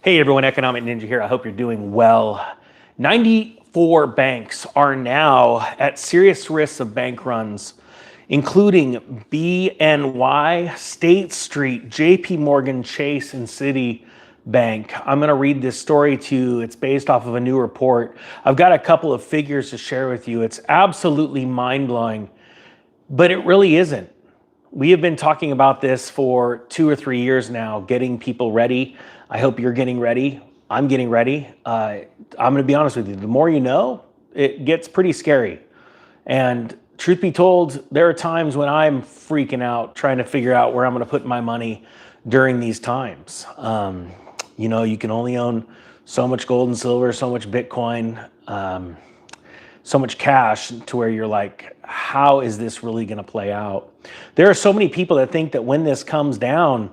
Hey everyone, Economic Ninja here. I hope you're doing well. 94 banks are now at serious risks of bank runs, including BNY, State Street, JP Morgan, Chase, and Citibank. I'm going to read this story to you. It's based off of a new report. I've got a couple of figures to share with you. It's absolutely mind-blowing, but it really isn't. We have been talking about this for 2 or 3 years now, getting people ready. I hope you're getting ready. I'm getting ready. I'm going to be honest with you. The more you know, it gets pretty scary. And truth be told, there are times when I'm freaking out trying to figure out where I'm going to put my money during these times. You can only own so much gold and silver, so much Bitcoin, so much cash to where you're like, how is this really going to play out? There are so many people that think that when this comes down,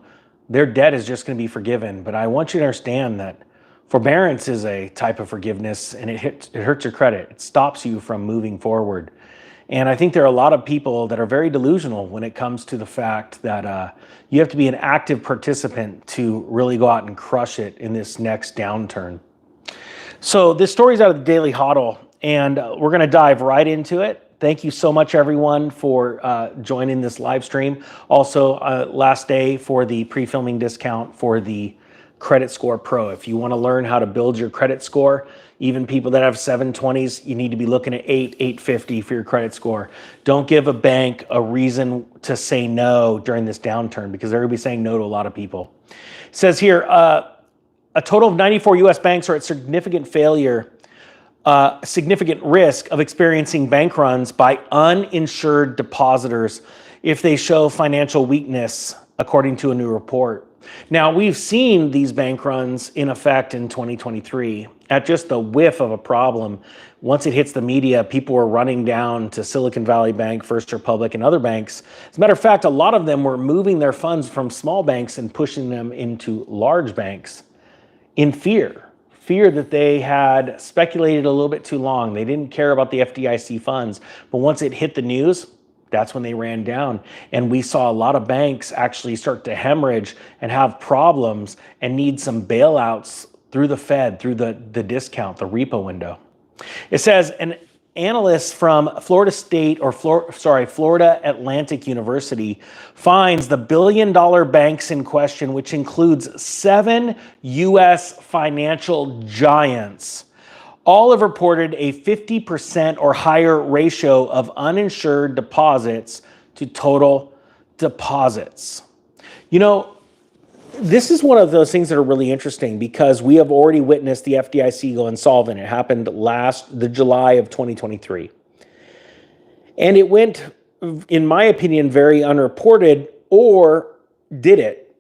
their debt is just going to be forgiven. But I want you to understand that forbearance is a type of forgiveness, and it hurts your credit. It stops you from moving forward. And I think there are a lot of people that are very delusional when it comes to the fact that you have to be an active participant to really go out and crush it in this next downturn. So this story is out of the Daily Hodl, and we're going to dive right into it. Thank you so much, everyone, for joining this live stream. Also, last day for the pre-filming discount for the Credit Score Pro. If you want to learn how to build your credit score, even people that have 720s, you need to be looking at 850 for your credit score. Don't give a bank a reason to say no during this downturn, because they're going to be saying no to a lot of people. It says here, a total of 94 U.S. banks are at significant risk of experiencing bank runs by uninsured depositors if they show financial weakness, according to a new report. Now, we've seen these bank runs in effect in 2023 at just the whiff of a problem. Once it hits the media, people were running down to Silicon Valley Bank, First Republic, and other banks. As a matter of fact, a lot of them were moving their funds from small banks and pushing them into large banks in fear that they had speculated a little bit too long. They didn't care about the FDIC funds, but once it hit the news, that's when they ran down. And we saw a lot of banks actually start to hemorrhage and have problems and need some bailouts through the Fed, through the discount, the repo window. It says an analyst from Florida Atlantic University finds the billion-dollar banks in question, which includes 7 U.S. financial giants, all have reported a 50% or higher ratio of uninsured deposits to total deposits. You know, this is one of those things that are really interesting, because we have already witnessed the FDIC go insolvent. It happened the July of 2023. And it went, in my opinion, very unreported, or did it?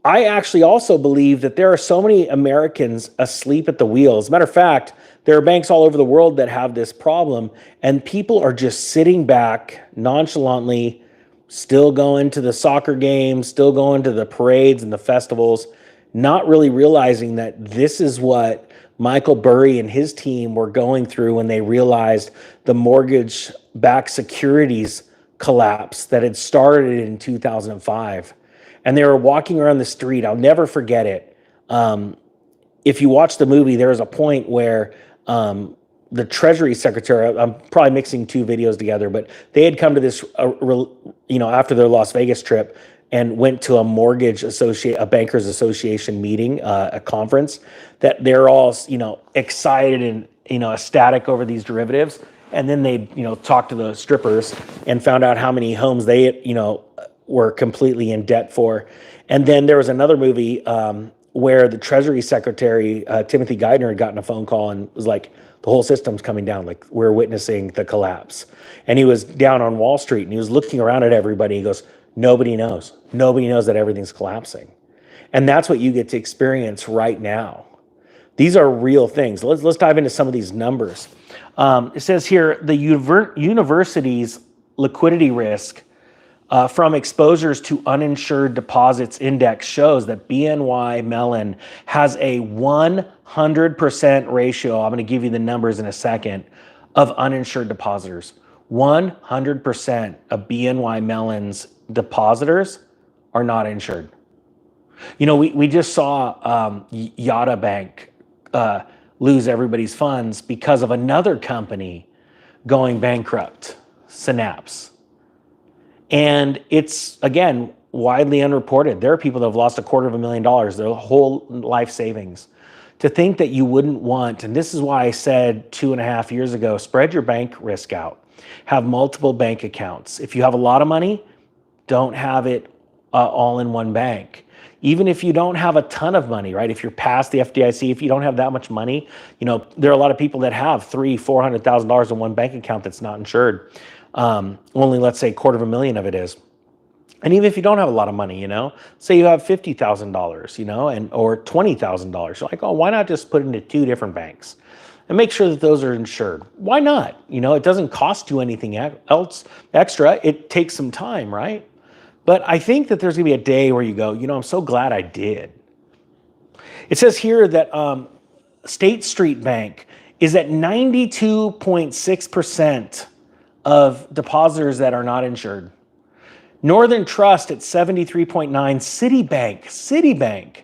I actually also believe that there are so many Americans asleep at the wheel. As a matter of fact, there are banks all over the world that have this problem, and people are just sitting back nonchalantly, still going to the soccer games, still going to the parades and the festivals, not really realizing that this is what Michael Burry and his team were going through when they realized the mortgage-backed securities collapse that had started in 2005. And they were walking around the street. I'll never forget it. If you watch the movie, there was a point where the Treasury Secretary, I'm probably mixing two videos together, but they had come to this, after their Las Vegas trip, and went to a bankers association meeting, a conference, that they're all, excited and, ecstatic over these derivatives. And then they, talked to the strippers and found out how many homes they, were completely in debt for. And then there was another movie where the Treasury Secretary, Timothy Geithner, had gotten a phone call and was like, the whole system's coming down, like we're witnessing the collapse. And he was down on Wall Street and he was looking around at everybody. He goes, nobody knows. Nobody knows that everything's collapsing. And that's what you get to experience right now. These are real things. Let's dive into some of these numbers. It says here, the university's liquidity risk from exposures to uninsured deposits index shows that BNY Mellon has a 100% ratio. I'm going to give you the numbers in a second, of uninsured depositors. 100% of BNY Mellon's depositors are not insured. We just saw Yada Bank lose everybody's funds because of another company going bankrupt, Synapse. And it's, again, widely unreported. There are people that have lost $250,000, their whole life savings. To think that you wouldn't want, and this is why I said 2.5 years ago, spread your bank risk out. Have multiple bank accounts. If you have a lot of money, don't have it all in one bank. Even if you don't have a ton of money, right? If you're past the FDIC, if you don't have that much money, there are a lot of people that have $300,000-$400,000 in one bank account that's not insured. Only, let's say, $250,000 of it is. And even if you don't have a lot of money, say you have $50,000, or $20,000, you're like, oh, why not just put it into 2 different banks and make sure that those are insured? Why not? It doesn't cost you anything else extra. It takes some time, right? But I think that there's gonna be a day where you go, I'm so glad I did. It says here that State Street Bank is at 92.6% of depositors that are not insured. Northern Trust at 73.9, Citibank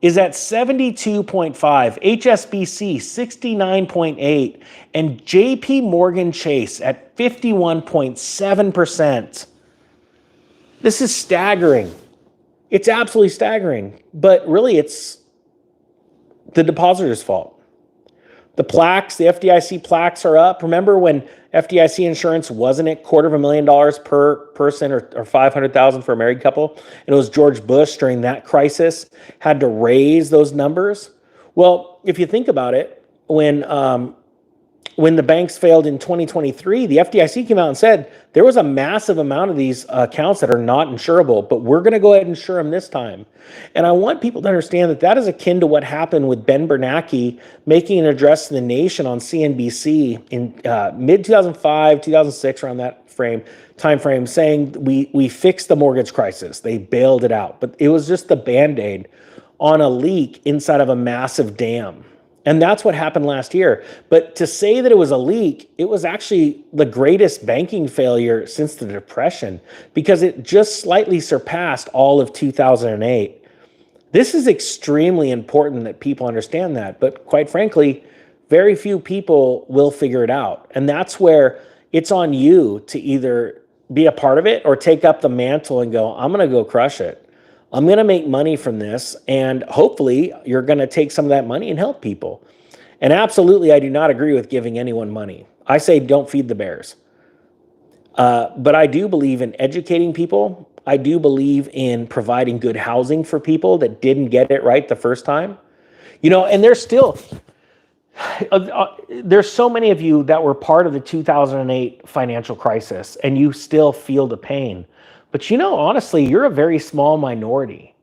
is at 72.5, HSBC 69.8, and JP Morgan Chase at 51.7%. This is staggering. It's absolutely staggering, but really it's the depositor's fault. The FDIC plaques are up. Remember when FDIC insurance wasn't at $250,000 per person or $500,000 for a married couple? And it was George Bush during that crisis had to raise those numbers. Well, if you think about it, when the banks failed in 2023, the FDIC came out and said there was a massive amount of these accounts that are not insurable, but we're going to go ahead and insure them this time. And I want people to understand that that is akin to what happened with Ben Bernanke making an address to the nation on CNBC in mid-2005, 2006, around that time frame, saying we fixed the mortgage crisis. They bailed it out, but it was just the Band-Aid on a leak inside of a massive dam. And that's what happened last year. But to say that it was a leak, it was actually the greatest banking failure since the Depression because it just slightly surpassed all of 2008. This is extremely important that people understand that. But quite frankly, very few people will figure it out. And that's where it's on you to either be a part of it or take up the mantle and go, I'm going to go crush it. I'm going to make money from this, and hopefully you're going to take some of that money and help people. And absolutely, I do not agree with giving anyone money. I say don't feed the bears. But I do believe in educating people. I do believe in providing good housing for people that didn't get it right the first time. And there's so many of you that were part of the 2008 financial crisis, and you still feel the pain. But honestly, you're a very small minority.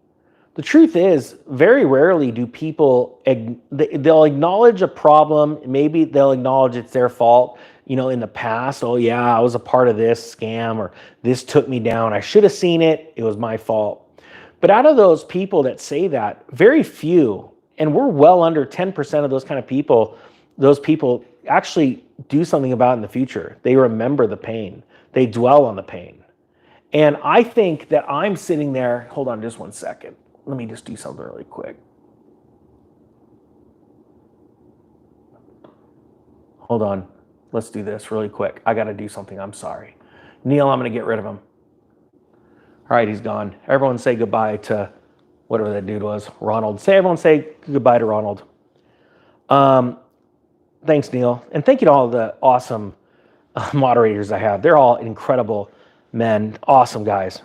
The truth is, very rarely do people, they'll acknowledge a problem. Maybe they'll acknowledge it's their fault, in the past. Oh yeah, I was a part of this scam, or this took me down. I should have seen it. It was my fault. But out of those people that say that, very few, and we're well under 10% of those kind of people, those people actually do something about it in the future. They remember the pain. They dwell on the pain. And I think that I'm sitting there, hold on just one second. Let me just do something really quick. Hold on, let's do this really quick. I gotta do something, I'm sorry. Neil, I'm gonna get rid of him. All right, he's gone. Everyone say goodbye to whatever that dude was, Ronald. Everyone say goodbye to Ronald. Thanks, Neil. And thank you to all the awesome moderators I have. They're all incredible men, awesome guys.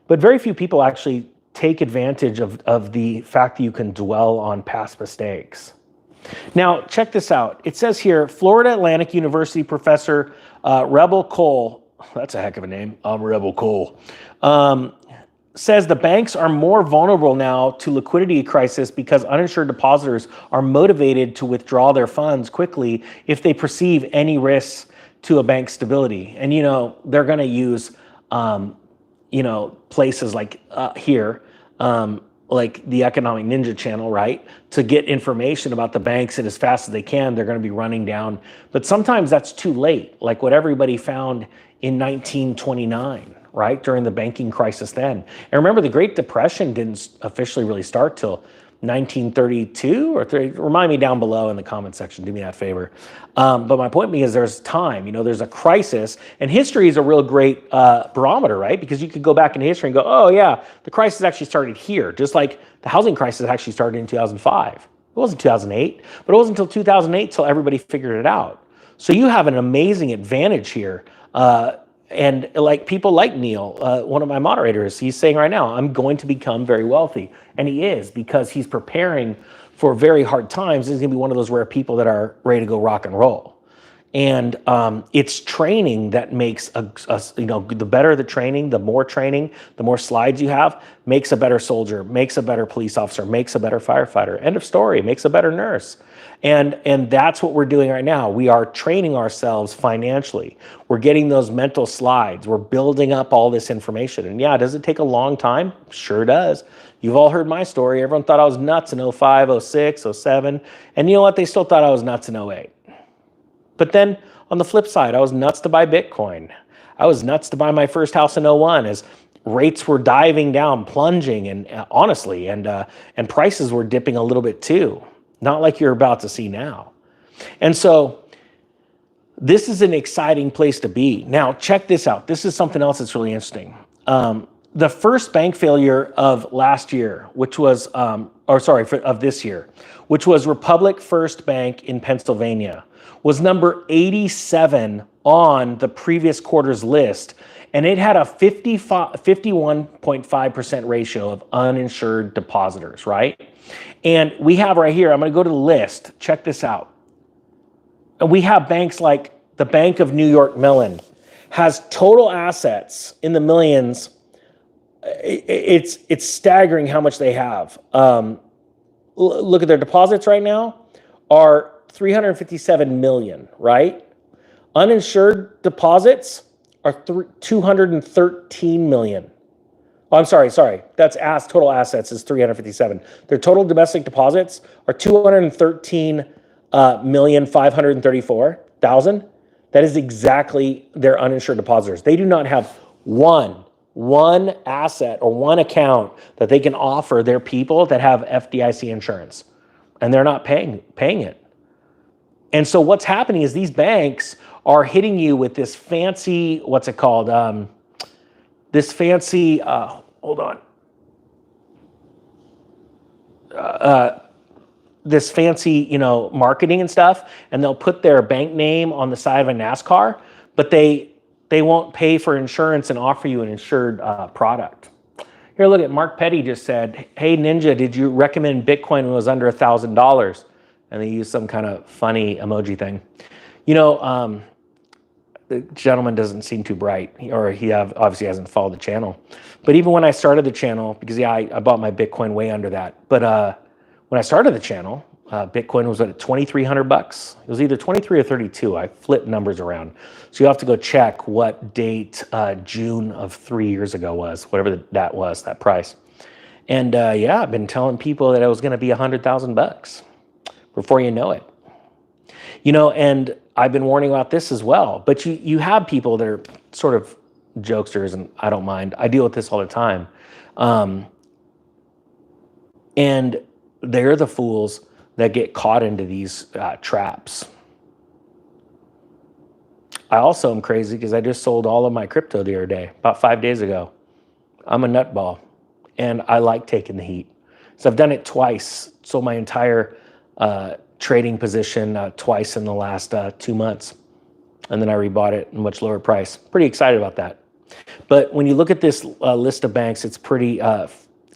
But very few people actually take advantage of the fact that you can dwell on past mistakes. Now, check this out. It says here, Florida Atlantic University professor Rebel Cole, that's a heck of a name, Rebel Cole, says the banks are more vulnerable now to liquidity crisis because uninsured depositors are motivated to withdraw their funds quickly if they perceive any risks to a bank's stability. And, they're going to use, places like here, like the Economic Ninja channel, right? To get information about the banks, and as fast as they can, they're going to be running down. But sometimes that's too late, like what everybody found in 1929, right? During the banking crisis then. And remember, the Great Depression didn't officially really start till 1932 or 30. Remind me down below in the comment section, do me that favor. But my point being is there's time, there's a crisis, and history is a real great barometer, right? Because you could go back in history and go, oh yeah, the crisis actually started here, just like the housing crisis actually started in 2005. It wasn't 2008, but it wasn't until 2008 till everybody figured it out. So you have an amazing advantage here. And like people like Neil, one of my moderators, he's saying right now, I'm going to become very wealthy. And he is, because he's preparing for very hard times. He's going to be one of those rare people that are ready to go rock and roll. And it's training that makes the better the training, the more slides you have, makes a better soldier, makes a better police officer, makes a better firefighter. End of story, makes a better nurse. And that's what we're doing right now. We are training ourselves financially. We're getting those mental slides. We're building up all this information. And yeah, does it take a long time? Sure does. You've all heard my story. Everyone thought I was nuts in 05, 06, 07. And you know what? They still thought I was nuts in 08. But then on the flip side, I was nuts to buy Bitcoin. I was nuts to buy my first house in 01 as rates were diving down, plunging, and honestly, and prices were dipping a little bit too. Not like you're about to see now. And so this is an exciting place to be. Now, check this out. This is something else that's really interesting. The first bank failure of last year, which was, of this year, which was Republic First Bank in Pennsylvania, was number 87 on the previous quarter's list. And it had a 51.5% ratio of uninsured depositors, right? And we have right here, I'm going to go to the list. Check this out. And we have banks like the Bank of New York Mellon has total assets in the millions. It's staggering how much they have. Look at their deposits right now are 357 million, right? Uninsured deposits are 213 million. Oh, I'm sorry. That's total assets is 357. Their total domestic deposits are 213,534,000. That is exactly their uninsured depositors. They do not have one asset or one account that they can offer their people that have FDIC insurance, and they're not paying it. And so what's happening is these banks are hitting you with this fancy, what's it called? This fancy, this fancy, marketing and stuff, and they'll put their bank name on the side of a NASCAR, but they won't pay for insurance and offer you an insured product. Here, look at Mark Petty just said, hey, Ninja, did you recommend Bitcoin when it was under $1,000? And they use some kind of funny emoji thing. The gentleman doesn't seem too bright, or he obviously hasn't followed the channel. But even when I started the channel, because I bought my Bitcoin way under that. But when I started the channel, Bitcoin was at $2,300. It was either 23 or 32. I flipped numbers around. So you have to go check what date June of 3 years ago was, whatever that was, that price. And I've been telling people that it was going to be $100,000 before you know it. And I've been warning about this as well. But you have people that are sort of jokesters, and I don't mind. I deal with this all the time. And they're the fools that get caught into these traps. I also am crazy because I just sold all of my crypto the other day, about 5 days ago. I'm a nutball, and I like taking the heat. So I've done it twice, sold my entire trading position twice in the last 2 months. And then I rebought it at a much lower price. Pretty excited about that. But when you look at this list of banks, it's pretty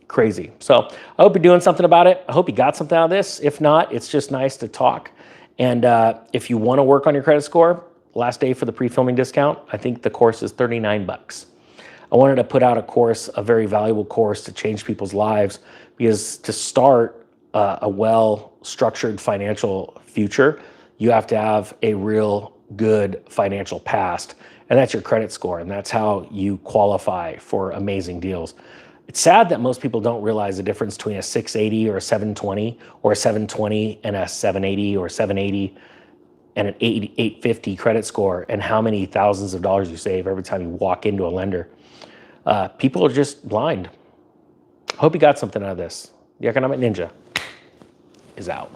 crazy. So I hope you're doing something about it. I hope you got something out of this. If not, it's just nice to talk. And if you want to work on your credit score, last day for the pre-filming discount, I think the course is $39. I wanted to put out a course, a very valuable course to change people's lives, because to start a well-structured financial future, you have to have a real good financial past, and that's your credit score, and that's how you qualify for amazing deals. It's sad that most people don't realize the difference between a 680 or a 720 or a 720 and a 780 or 780 and an 850 credit score, and how many thousands of dollars you save every time you walk into a lender. People are just blind. Hope you got something out of this. The Economic Ninja is out.